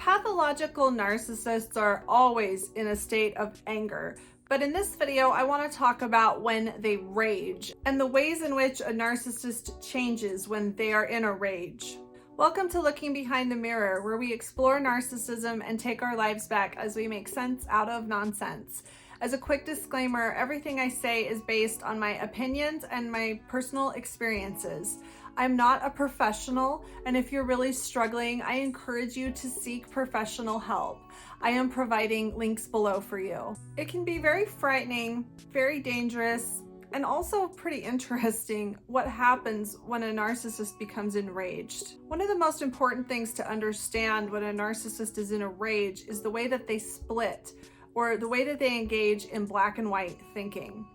Pathological narcissists are always in a state of anger, but in this video, I want to talk about when they rage and the ways in which a narcissist changes when they are in a rage. Welcome to Looking Behind the Mirror, where we explore narcissism and take our lives back as we make sense out of nonsense. As a quick disclaimer, everything I say is based on my opinions and my personal experiences. I'm not a professional, and if you're really struggling, I encourage you to seek professional help. I am providing links below for you. It can be very frightening, very dangerous, and also pretty interesting what happens when a narcissist becomes enraged. One of the most important things to understand when a narcissist is in a rage is the way that they split, or the way that they engage in black and white thinking.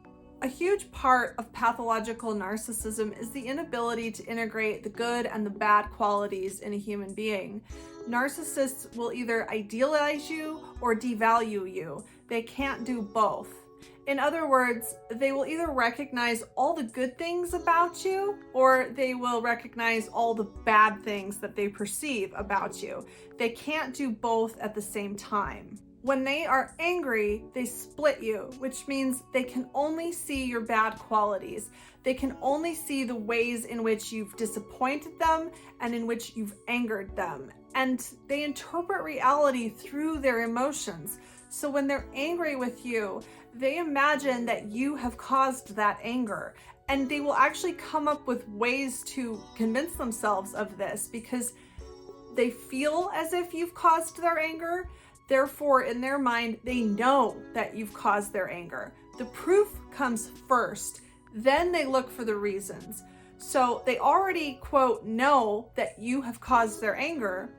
A huge part of pathological narcissism is the inability to integrate the good and the bad qualities in a human being. Narcissists will either idealize you or devalue you. They can't do both. In other words, they will either recognize all the good things about you, or they will recognize all the bad things that they perceive about you. They can't do both at the same time. When they are angry, they split you, which means they can only see your bad qualities. They can only see the ways in which you've disappointed them and in which you've angered them. And they interpret reality through their emotions. So when they're angry with you, they imagine that you have caused that anger. And they will actually come up with ways to convince themselves of this because they feel as if you've caused their anger. Therefore, in their mind, they know that you've caused their anger. The proof comes first, then they look for the reasons. So they already, quote, know that you have caused their anger.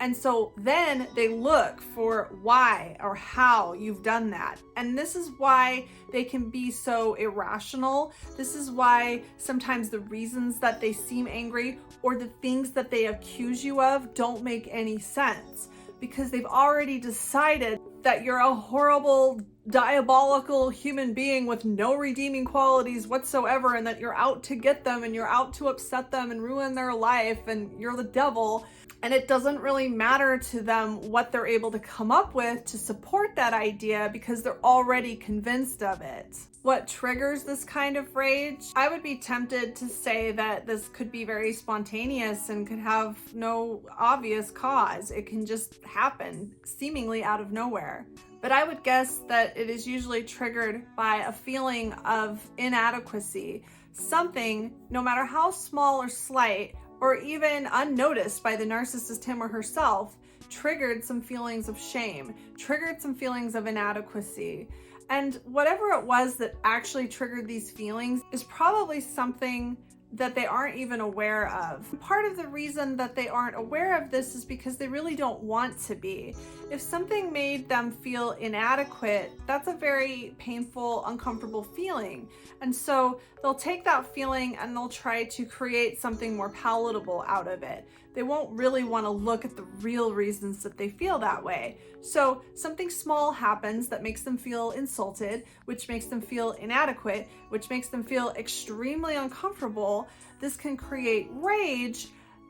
And so then they look for why or how you've done that. And this is why they can be so irrational. This is why sometimes the reasons that they seem angry or the things that they accuse you of don't make any sense. Because they've already decided that you're a horrible, diabolical human being with no redeeming qualities whatsoever, and that you're out to get them and you're out to upset them and ruin their life and you're the devil. And it doesn't really matter to them what they're able to come up with to support that idea because they're already convinced of it. What triggers this kind of rage? I would be tempted to say that this could be very spontaneous and could have no obvious cause. It can just happen seemingly out of nowhere. But I would guess that it is usually triggered by a feeling of inadequacy. Something, no matter how small or slight, or even unnoticed by the narcissist him or herself, triggered some feelings of shame, triggered some feelings of inadequacy. And whatever it was that actually triggered these feelings is probably something that they aren't even aware of. Part of the reason that they aren't aware of this is because they really don't want to be. If something made them feel inadequate, that's a very painful, uncomfortable feeling. And so they'll take that feeling and they'll try to create something more palatable out of it. They won't really want to look at the real reasons that they feel that way. So something small happens that makes them feel insulted, which makes them feel inadequate, which makes them feel extremely uncomfortable. This can create rage.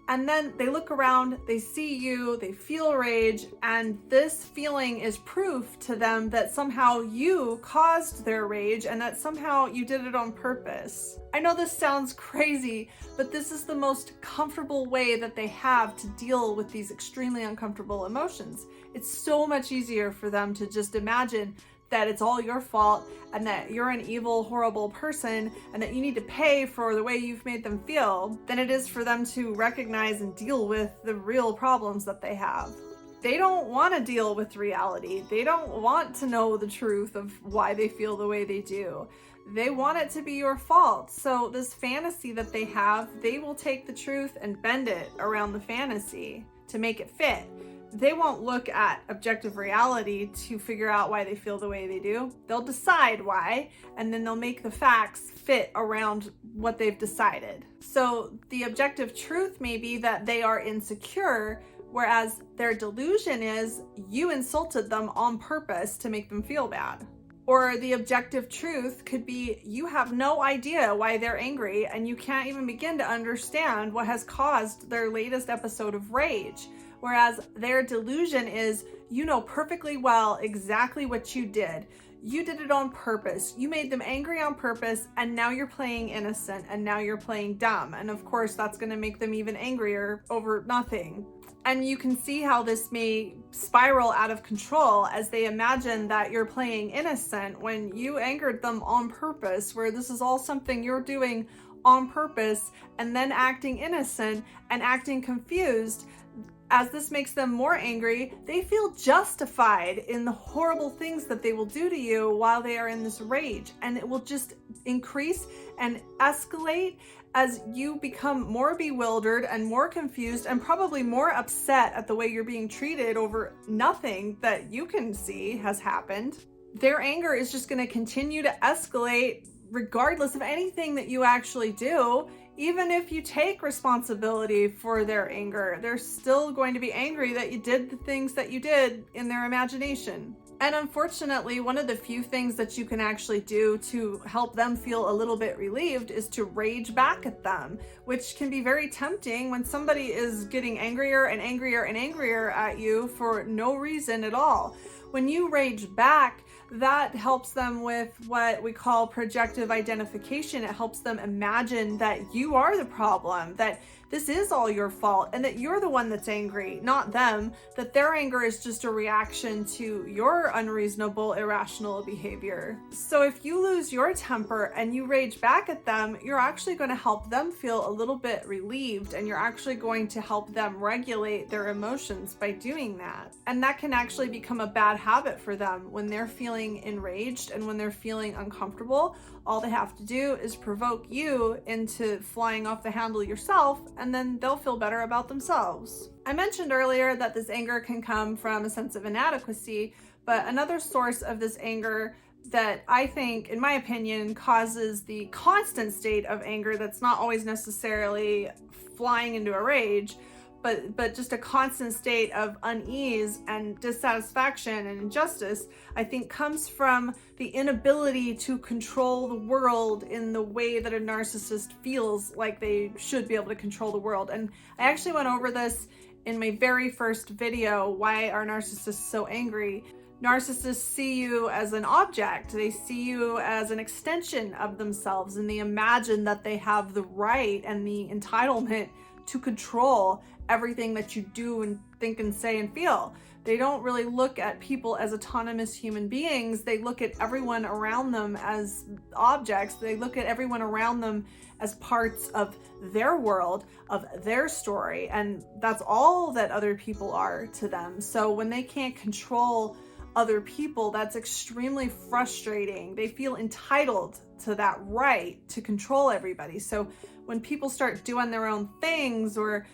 And then they look around, they see you, they feel rage, and this feeling is proof to them that somehow you caused their rage and that somehow you did it on purpose. I know this sounds crazy, but this is the most comfortable way that they have to deal with these extremely uncomfortable emotions. It's so much easier for them to just imagine that it's all your fault and that you're an evil, horrible person and that you need to pay for the way you've made them feel than it is for them to recognize and deal with the real problems that they have. They don't want to deal with reality. They don't want to know the truth of why they feel the way they do. They want it to be your fault. So this fantasy that they have, they will take the truth and bend it around the fantasy to make it fit. They won't look at objective reality to figure out why they feel the way they do. They'll decide why, and then they'll make the facts fit around what they've decided. So the objective truth may be that they are insecure, whereas their delusion is you insulted them on purpose to make them feel bad. Or the objective truth could be you have no idea why they're angry and you can't even begin to understand what has caused their latest episode of rage. Whereas their delusion is, you know perfectly well exactly what you did. You did it on purpose. You made them angry on purpose, and now you're playing innocent, and now you're playing dumb. And of course, that's going to make them even angrier over nothing. And you can see how this may spiral out of control as they imagine that you're playing innocent when you angered them on purpose, where this is all something you're doing on purpose and then acting innocent and acting confused. As this makes them more angry, they feel justified in the horrible things that they will do to you while they are in this rage. And it will just increase and escalate as you become more bewildered and more confused and probably more upset at the way you're being treated over nothing that you can see has happened. Their anger is just going to continue to escalate regardless of anything that you actually do. Even if you take responsibility for their anger, they're still going to be angry that you did the things that you did in their imagination. And unfortunately, one of the few things that you can actually do to help them feel a little bit relieved is to rage back at them, which can be very tempting when somebody is getting angrier and angrier and angrier at you for no reason at all. When you rage back, that helps them with what we call projective identification. It helps them imagine that you are the problem, that this is all your fault, and that you're the one that's angry, not them, that their anger is just a reaction to your unreasonable, irrational behavior. So if you lose your temper and you rage back at them, you're actually going to help them feel a little bit relieved, and you're actually going to help them regulate their emotions by doing that. And that can actually become a bad habit for them when they're feeling enraged and when they're feeling uncomfortable. All they have to do is provoke you into flying off the handle yourself, and then they'll feel better about themselves. I mentioned earlier that this anger can come from a sense of inadequacy, but another source of this anger that I think, in my opinion, causes the constant state of anger that's not always necessarily flying into a rage, but just a constant state of unease and dissatisfaction and injustice, I think comes from the inability to control the world in the way that a narcissist feels like they should be able to control the world. And I actually went over this in my very first video, Why Are Narcissists So Angry? Narcissists see you as an object. They see you as an extension of themselves, and they imagine that they have the right and the entitlement to control everything that you do and think and say and feel. They don't really look at people as autonomous human beings. They look at everyone around them as objects. They look at everyone around them as parts of their world, of their story, and that's all that other people are to them. So when they can't control other people, that's extremely frustrating. They feel entitled to that right to control everybody. So when people start doing their own things or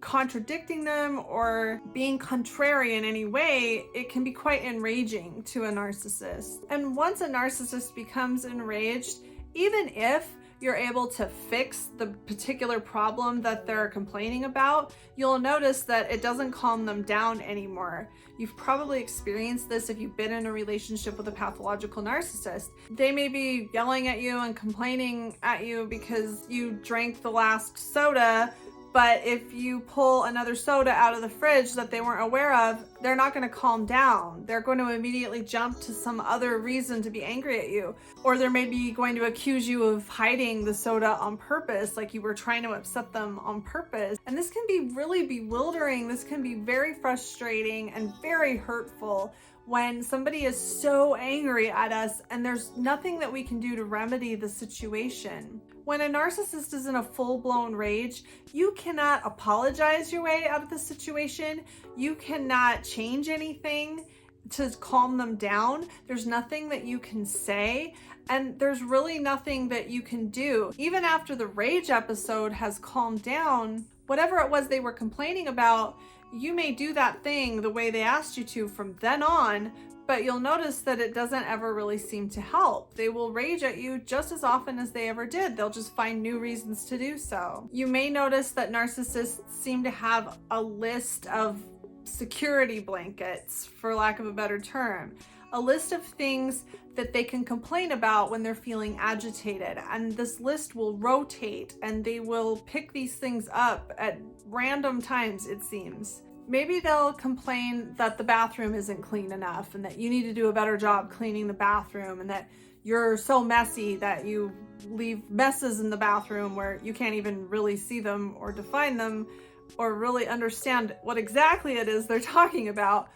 contradicting them or being contrary in any way, it can be quite enraging to a narcissist. And once a narcissist becomes enraged, even if you're able to fix the particular problem that they're complaining about, you'll notice that it doesn't calm them down anymore. You've probably experienced this if you've been in a relationship with a pathological narcissist. They may be yelling at you and complaining at you because you drank the last soda, but if you pull another soda out of the fridge that they weren't aware of, they're not going to calm down. They're going to immediately jump to some other reason to be angry at you. Or they're maybe going to accuse you of hiding the soda on purpose, like you were trying to upset them on purpose. And this can be really bewildering. This can be very frustrating and very hurtful when somebody is so angry at us and there's nothing that we can do to remedy the situation. When a narcissist is in a full-blown rage, you cannot apologize your way out of the situation. You cannot change anything to calm them down. There's nothing that you can say, and there's really nothing that you can do. Even after the rage episode has calmed down, whatever it was they were complaining about, you may do that thing the way they asked you to from then on, but you'll notice that it doesn't ever really seem to help. They will rage at you just as often as they ever did. They'll just find new reasons to do so. You may notice that narcissists seem to have a list of security blankets, for lack of a better term. A list of things that they can complain about when they're feeling agitated. And this list will rotate and they will pick these things up at random times, it seems. maybe they'll complain that the bathroom isn't clean enough and that you need to do a better job cleaning the bathroom, and that you're so messy that you leave messes in the bathroom where you can't even really see them or define them or really understand what exactly it is they're talking about.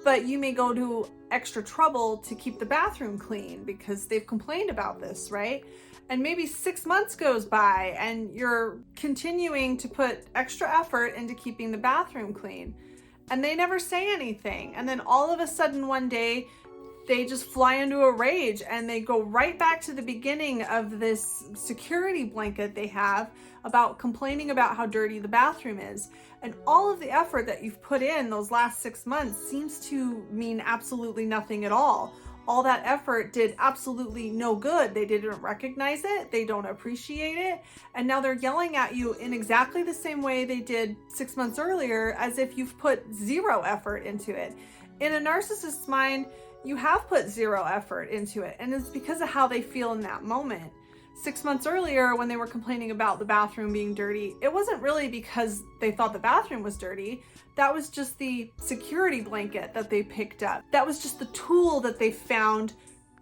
But you may go to extra trouble to keep the bathroom clean because they've complained about this, right? And maybe 6 months goes by and you're continuing to put extra effort into keeping the bathroom clean, and they never say anything. And then all of a sudden one day they just fly into a rage and they go right back to the beginning of this security blanket they have about complaining about how dirty the bathroom is. And all of the effort that you've put in those last 6 months seems to mean absolutely nothing at all. All that effort did absolutely no good. They didn't recognize it. They don't appreciate it. And now they're yelling at you in exactly the same way they did 6 months earlier, as if you've put zero effort into it. In a narcissist's mind, you have put zero effort into it, and it's because of how they feel in that moment. 6 months earlier, when they were complaining about the bathroom being dirty, it wasn't really because they thought the bathroom was dirty. That was just the security blanket that they picked up. That was just the tool that they found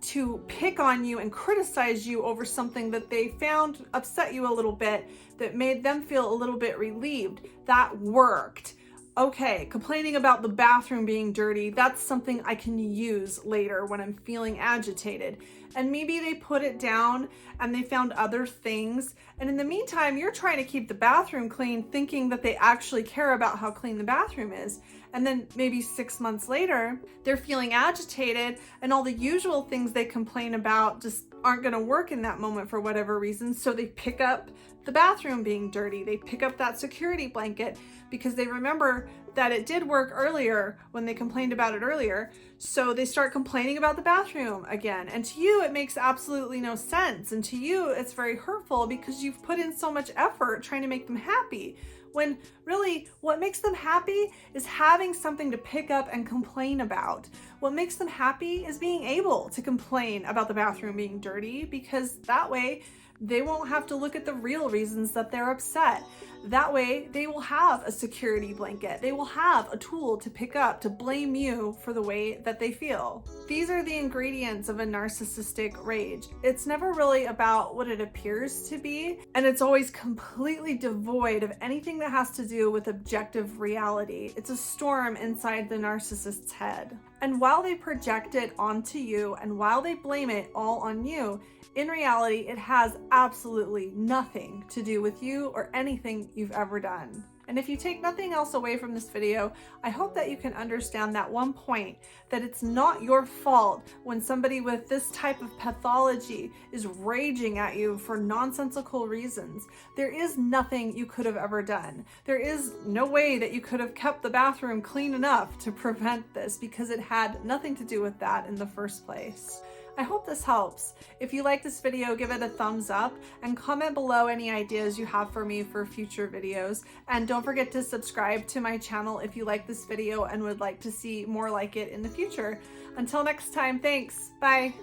to pick on you and criticize you over something that they found upset you a little bit, that made them feel a little bit relieved. That worked. Okay, complaining about the bathroom being dirty, that's something I can use later when I'm feeling agitated. And maybe they put it down and they found other things. And in the meantime, you're trying to keep the bathroom clean, thinking that they actually care about how clean the bathroom is. And then maybe 6 months later, they're feeling agitated and all the usual things they complain about just aren't gonna work in that moment for whatever reason. So they pick up the bathroom being dirty. They pick up that security blanket because they remember that it did work earlier when they complained about it earlier. So they start complaining about the bathroom again. And to you, it makes absolutely no sense. And to you, it's very hurtful because you've put in so much effort trying to make them happy. When really what makes them happy is having something to pick up and complain about. What makes them happy is being able to complain about the bathroom being dirty, because that way they won't have to look at the real reasons that they're upset. That way they will have a security blanket. They will have a tool to pick up to blame you for the way that they feel. These are the ingredients of a narcissistic rage. It's never really about what it appears to be, and it's always completely devoid of anything that has to do with objective reality. It's a storm inside the narcissist's head. And while they project it onto you and while they blame it all on you, in reality, it has absolutely nothing to do with you or anything you've ever done. And if you take nothing else away from this video, I hope that you can understand that one point, that it's not your fault when somebody with this type of pathology is raging at you for nonsensical reasons. There is nothing you could have ever done. There is no way that you could have kept the bathroom clean enough to prevent this, because it had nothing to do with that in the first place. I hope this helps. If you like this video, give it a thumbs up and comment below any ideas you have for me for future videos. And don't forget to subscribe to my channel if you like this video and would like to see more like it in the future. Until next time, thanks. Bye.